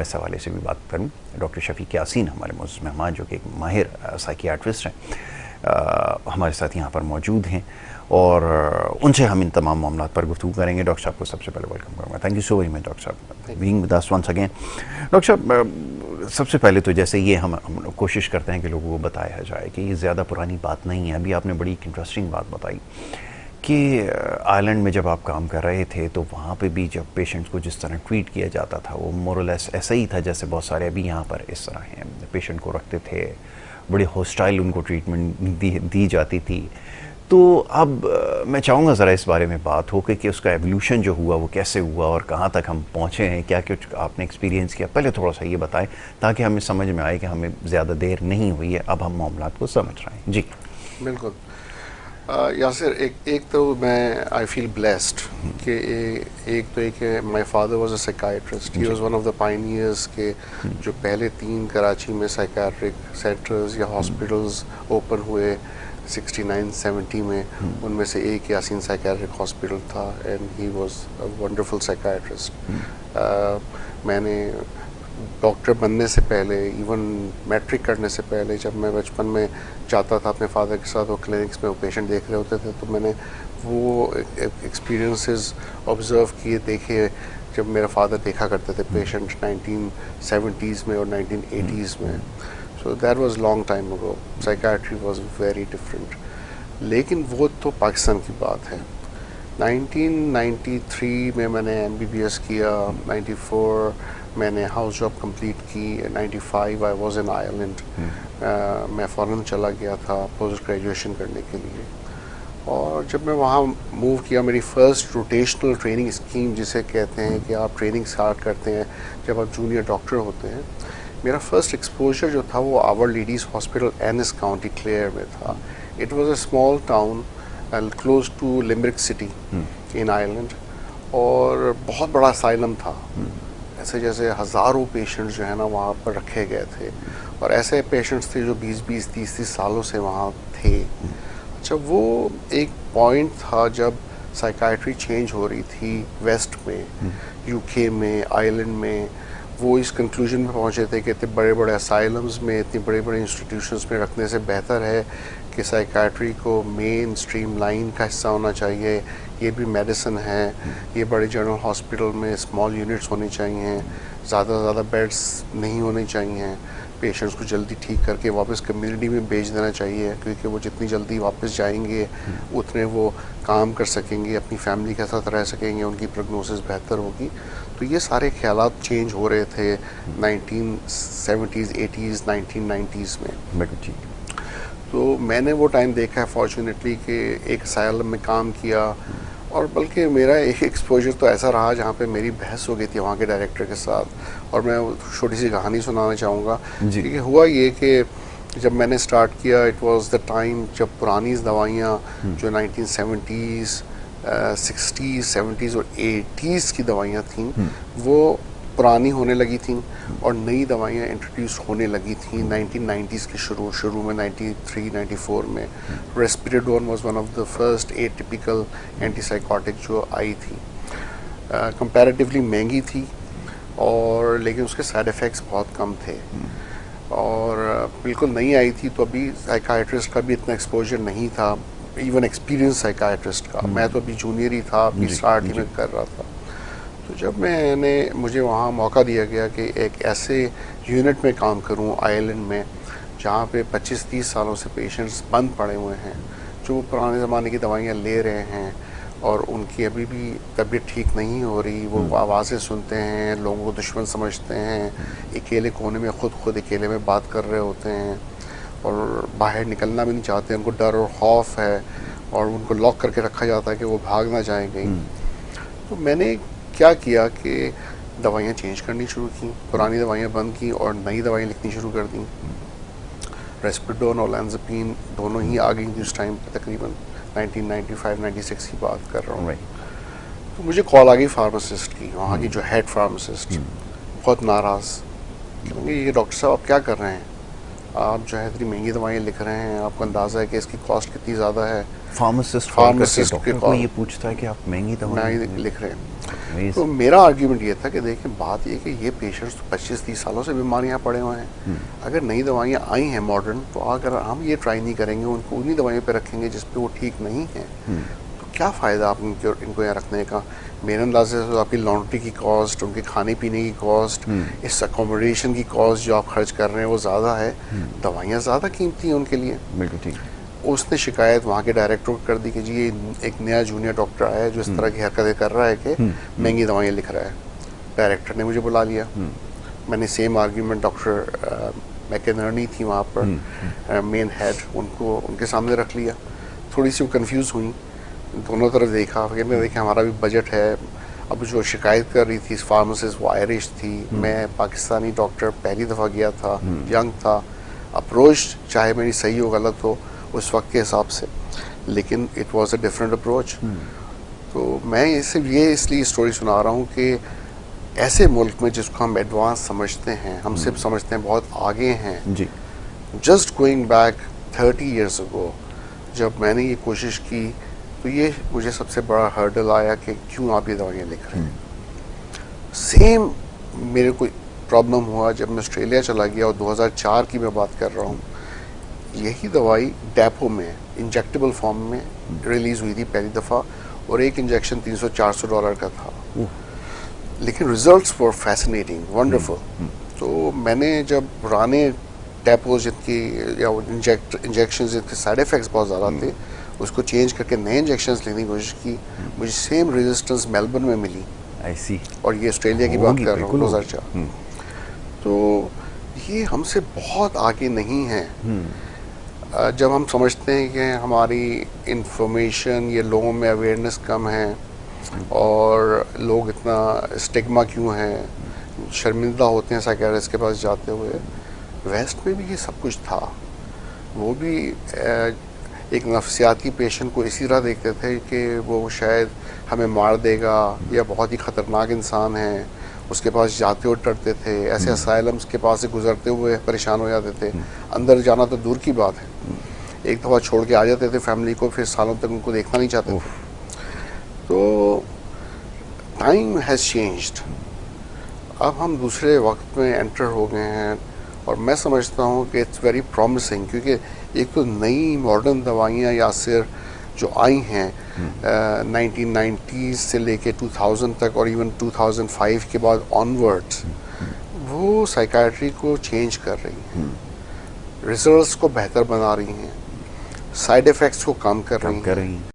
इस हवाले से भी बात करूँ। डॉक्टर शफीक यासीन हमारे मोअज़्ज़ज़ मेहमान, जो कि एक माहिर साइकियाट्रिस्ट हैं, हमारे साथ यहाँ पर मौजूद हैं और उनसे हम इन तमाम मामलों पर गुफ्तगू करेंगे। डॉक्टर साहब को सबसे पहले वेलकम करूँगा। Thank you so very much doctor साहब being with us once again. Doctor साहब, सबसे पहले तो जैसे ये हम कोशिश करते हैं कि लोगों को बताया जाए कि ये ज़्यादा पुरानी बात नहीं है। अभी आपने बड़ी एक इंटरेस्टिंग बात बताई कि आयरलैंड में जब आप काम कर रहे थे तो वहाँ पे भी जब पेशेंट्स को जिस तरह ट्रीट किया जाता था वो मोरलेस ऐसा ही था जैसे बहुत सारे अभी यहाँ पर इस तरह हैं। पेशेंट को रखते थे, बड़े हॉस्टाइल उनको ट्रीटमेंट दी जाती थी। तो अब मैं चाहूँगा ज़रा इस बारे में बात हो कि उसका एवोल्यूशन जो हुआ वो कैसे हुआ और कहाँ तक हम पहुँचे हैं, क्या कुछ आपने एक्सपीरियंस किया। पहले थोड़ा सा ये बताएं ताकि हमें समझ में आए कि हमें ज़्यादा देर नहीं हुई है, अब हम मामला को समझ रहे हैं। जी बिल्कुल। यासिर, एक तो मैं आई फील ब्लेस्ड कि एक my father was a psychiatrist. He was one of the pioneers के जो पहले 3 कराची में साइकियाट्रिक सेंटर्स या हॉस्पिटल्स ओपन हुए 69-70 में, उनमें से एक यासीन साइकियाट्रिक हॉस्पिटल था and he was a wonderful psychiatrist. मैंने डॉक्टर बनने से पहले, इवन मैट्रिक करने से पहले, जब मैं बचपन में जाता था अपने फादर के साथ, वो क्लिनिक्स में वो पेशेंट देख रहे होते थे, तो मैंने वो एक्सपीरियंसेस ऑब्ज़र्व किए, देखे जब मेरा फादर देखा करते थे पेशेंट 1970s में और 1980s में। So that was long time ago. Psychiatry was very different. लेकिन वो तो पाकिस्तान की बात है। 1993 में मैंने MBBS किया, 94 मैंने हाउस जॉब कंप्लीट की, 95 आई वाज इन आयरलैंड। मैं फ़ौरन चला गया था पोस्ट ग्रेजुएशन करने के लिए। और जब मैं वहाँ मूव किया, मेरी फ़र्स्ट रोटेशनल ट्रेनिंग स्कीम जिसे कहते हैं कि आप ट्रेनिंग स्टार्ट करते हैं जब आप जूनियर डॉक्टर होते हैं, मेरा फ़र्स्ट एक्सपोजर जो था वो our ladies hospital Ennis County Clare में था। It was a small town close to Limerick city in Ireland, और बहुत बड़ा असाइलम था। ऐसे जैसे हज़ारों पेशेंट्स जो है ना वहाँ पर रखे गए थे, और ऐसे पेशेंट्स थे जो 20-20, 30-30 सालों से वहाँ थे। अच्छा, वो एक पॉइंट था जब साइकियाट्री चेंज हो रही थी वेस्ट में, UK में, आयरलैंड में। वो इस कंक्लूजन में पहुँचे थे कि इतने बड़े बड़े असाइलम्स में, इतने बड़े बड़े इंस्टीट्यूशंस में रखने से बेहतर है कि साइकियाट्री को मेन स्ट्रीम लाइन का हिस्सा होना चाहिए। ये भी मेडिसिन है, ये बड़े जनरल हॉस्पिटल में स्मॉल यूनिट्स होनी चाहिए, ज़्यादा से ज़्यादा बेड्स नहीं होने चाहिए, पेशेंट्स को जल्दी ठीक करके वापस कम्युनिटी में भेज देना चाहिए, क्योंकि वो जितनी जल्दी वापस जाएंगे उतने वो काम कर सकेंगे, अपनी फैमिली के साथ रह सकेंगे, उनकी प्रोग्नोसिस बेहतर होगी। तो ये सारे ख्यालात चेंज हो रहे थे 1970s, 80s, 1990s में। तो मैंने वो टाइम देखा है फॉर्चुनेटली कि एक असाइलम में काम किया, और बल्कि मेरा एक एक्सपोजर तो ऐसा रहा जहाँ पे मेरी बहस हो गई थी वहाँ के डायरेक्टर के साथ। और मैं छोटी सी कहानी सुनाना चाहूँगा, क्योंकि हुआ ये कि जब मैंने स्टार्ट किया, इट वाज द टाइम जब पुरानी दवाइयाँ जो 1970s, 60s, 70s और 80s की दवाइयाँ थीं, वो पुरानी होने लगी थीं और नई दवाइयाँ इंट्रोड्यूस होने लगी थीं 1990s के शुरू में, 93, 94 में। Risperidone was one of the first atypical antipsychotic जो आई थी। कंपैरेटिवली महंगी थी, और लेकिन उसके साइड इफ़ेक्ट्स बहुत कम थे, और बिल्कुल नई आई थी। तो अभी साइकियाट्रिस्ट का भी इतना एक्सपोजर नहीं था, इवन एक्सपीरियंस साइकियाट्रिस्ट का। मैं तो अभी जूनियर ही था, अभी स्टार्ट ही में कर रहा था। तो जब मुझे वहाँ मौका दिया गया कि एक ऐसे यूनिट में काम करूँ आयरलैंड में जहाँ पे 25-30 सालों से पेशेंट्स बंद पड़े हुए हैं, जो पुराने ज़माने की दवाइयाँ ले रहे हैं, और उनकी अभी भी तबीयत ठीक नहीं हो रही, वो आवाज़ें सुनते हैं, लोगों को दुश्मन समझते हैं, अकेले कोने में खुद अकेले में बात कर रहे होते हैं, और बाहर निकलना भी नहीं चाहते, उनको डर और खौफ है, और उनको लॉक करके रखा जाता है कि वो भाग ना जाए कहीं। तो मैंने क्या किया कि दवाइयाँ चेंज करनी शुरू की, पुरानी दवाइयाँ बंद की और नई दवाइयाँ लिखनी शुरू कर दी। रेस्पिराडोन और ओlanzapine दोनों ही आ गई थी उस टाइम पे, तकरीबन 1995-96 की बात कर रहा हूँ। तो मुझे कॉल आ गई फार्मासिस्ट की, वहाँ की जो हेड फार्मासिस्ट, बहुत नाराज़, कहेंगे ये डॉक्टर साहब आप क्या कर रहे हैं, आप जो है इतनी महंगी दवाइयाँ लिख रहे हैं, आपको अंदाज़ा है कि इसकी कॉस्ट कितनी ज़्यादा है। फार्मासिस्ट के को ये पूछता है कि आप महंगी दवाइयाँ लिख रहे हैं। तो मेरा आर्ग्यूमेंट ये था कि देखिए बात ये कि ये पेशेंट्स तो 25-30 सालों से बीमारियां पड़े हुए हैं, अगर नई दवाइयां आई हैं मॉडर्न, तो अगर हम ये ट्राई नहीं करेंगे, उनको उन्हीं दवाइयों पे रखेंगे जिस पे वो ठीक नहीं है, तो क्या फ़ायदा आप इनको यहाँ रखने का। मेरे अंदाजे से तो आपकी लॉन्ड्री की कॉस्ट, उनके खाने पीने की कॉस्ट, इस अकोमोडेशन की कॉस्ट जो आप खर्च कर रहे हैं वो ज़्यादा है, दवाइयाँ ज़्यादा कीमती हैं उनके लिए। बिल्कुल ठीक है। उसने शिकायत वहाँ के डायरेक्टर को कर दी कि जी ये एक नया जूनियर डॉक्टर आया है जो इस तरह की हरकतें कर रहा है कि महंगी दवाइयाँ लिख रहा है। डायरेक्टर ने मुझे बुला लिया, मैंने सेम आर्ग्यूमेंट डॉक्टर मैकेनर्नी थी वहाँ पर मेन हेड, उनको उनके सामने रख लिया। थोड़ी सी वो कन्फ्यूज़ हुई, दोनों तरफ देखा, फिर मैंने देखा हमारा भी बजट है। अब जो शिकायत कर रही थी फार्मासिस्ट वो आयरिश थी, मैं पाकिस्तानी डॉक्टर पहली दफ़ा गया था, यंग था, अप्रोच चाहे मेरी सही हो गलत हो उस वक्त के हिसाब से, लेकिन it was a different approach. तो मैं ये इसलिए स्टोरी सुना रहा हूँ कि ऐसे मुल्क में जिसको हम एडवांस समझते हैं, हम सिर्फ समझते हैं बहुत आगे हैं जी, just going back 30 years ago जब मैंने ये कोशिश की, तो ये मुझे सबसे बड़ा हर्डल आया कि क्यों आप ये दवाइयाँ लिख रहे हैं। सेम मेरे को प्रॉब्लम हुआ जब मैं ऑस्ट्रेलिया चला गया और 2004 की मैं बात कर रहा हूँ। यही दवाई डेपो में इंजेक्टेबल फॉर्म में रिलीज़ हुई थी पहली दफ़ा, और एक इंजेक्शन $300-400 का था, लेकिन रिजल्ट्स वर फैसिनेटिंग, वंडरफुल। तो मैंने जब पुराने डेपोज जिनकी या इंजेक्शन जिनके साइड इफ़ेक्ट्स बहुत ज़्यादा थे उसको चेंज करके नए इंजेक्शंस लेने की कोशिश की, मुझे सेम रेजिस्टेंस मेलबर्न में मिली। ऐसी, और ये ऑस्ट्रेलिया की बात कर रहा हूँ 2004। तो ये हमसे बहुत आगे नहीं है। जब हम समझते हैं कि हमारी इंफॉर्मेशन, ये लोगों में अवेयरनेस कम है और लोग इतना स्टिग्मा क्यों है, शर्मिंदा होते हैं साइकियाट्रिस्ट के पास जाते हुए। वेस्ट में भी ये सब कुछ था, वो भी एक नफ्सियाती पेशेंट को इसी तरह देखते थे कि वो शायद हमें मार देगा या बहुत ही ख़तरनाक इंसान है, उसके पास जाते हुए डरते थे, ऐसे असाइलम्स के पास से गुजरते हुए परेशान हो जाते थे। अंदर जाना तो दूर की बात है, एक दफ़ा छोड़ के आ जाते थे फैमिली को, फिर सालों तक उनको देखना नहीं चाहते थे। तो टाइम हैज़ चेंज्ड, अब हम दूसरे वक्त में एंटर हो गए हैं, और मैं समझता हूँ कि इट्स वेरी प्रॉमिसिंग, क्योंकि एक तो नई मॉडर्न दवाइयाँ यासिर जो आई हैं 1990s से लेके 2000 तक और इवन 2005 के बाद ऑनवर्ड्स, वो साइकाट्री को चेंज कर रही हैं, रिजल्ट्स को बेहतर बना रही हैं, साइड इफ़ेक्ट्स को कम कर रही हैं।